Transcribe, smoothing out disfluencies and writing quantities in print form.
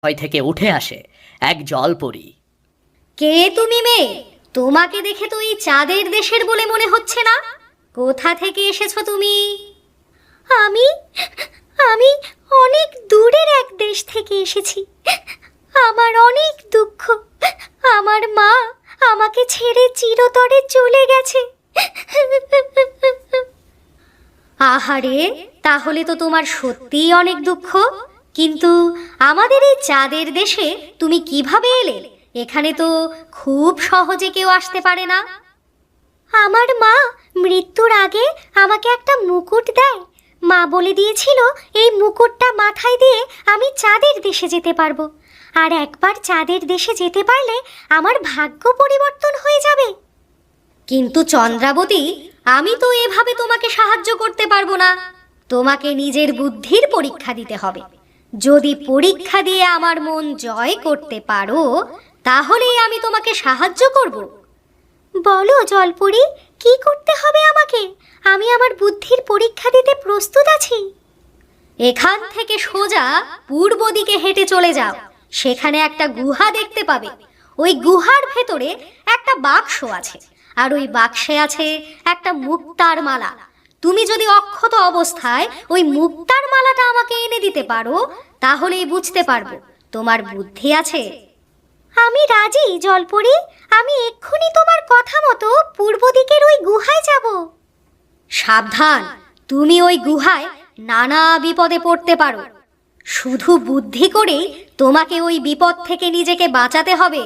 ভয় থেকে উঠে আসে এক জলপরী। কে তুমি মেয়ে? তোমাকে দেখে তো এই চাঁদের দেশের বলে মনে হচ্ছে না। কোথা থেকে এসেছো তুমি? আমি আমি অনেক দূরের এক দেশ থেকে এসেছি। আমার অনেক দুঃখ। আমার মা আমাকে ছেড়ে চিরতরে চলে গেছে। আহারে, তাহলে তো তোমার সত্যিই অনেক দুঃখ। কিন্তু আমাদের এই চাঁদের দেশে তুমি কিভাবে এলে? এখানে তো খুব সহজে কেউ আসতে পারে না। আমার মা মৃত্যুর আগে আমাকে একটা মুকুট দেয়। মা বলে দিয়েছিল এই মুকুটটা মাথায় দিয়ে আমি চাঁদের দেশে যেতে পারবো। আর একবার চাঁদের দেশে যেতে পারলে আমার ভাগ্য পরিবর্তন হয়ে যাবে। কিন্তু চন্দ্রাবতী, আমি তো এভাবে তোমাকে সাহায্য করতে পারবো না। তোমাকে নিজের বুদ্ধির পরীক্ষা দিতে হবে। যদি পরীক্ষা দিয়ে আমার মন জয় করতে পারো, তাহলেই আমি তোমাকে সাহায্য করব। বলো জলপরি, কি করতে হবে আমাকে? আমি আমার বুদ্ধির পরীক্ষা দিতে প্রস্তুত আছি। এখান থেকে সোজা পূর্ব দিকে হেঁটে চলে যাও। সেখানে একটা গুহা দেখতে পাবে। ওই গুহার ভেতরে একটা বাক্স আছে, আর ওই বাক্সে আছে একটা মুক্তার মালা। তুমি যদি অক্ষত অবস্থায় ওই মুক্তার মালাটা আমাকে এনে দিতে পারো, তাহলেই বুঝতে পারবো তোমার বুদ্ধি আছে। আমি রাজি জলপরি। আমি এক্ষুনি তোমার কথা মতো পূর্ব দিকের ওই গুহায় যাব। সাবধান, তুমি ওই গুহায় নানা বিপদে পড়তে পারো। শুধু বুদ্ধি করেই তোমাকে ওই বিপদ থেকে নিজেকে বাঁচাতে হবে।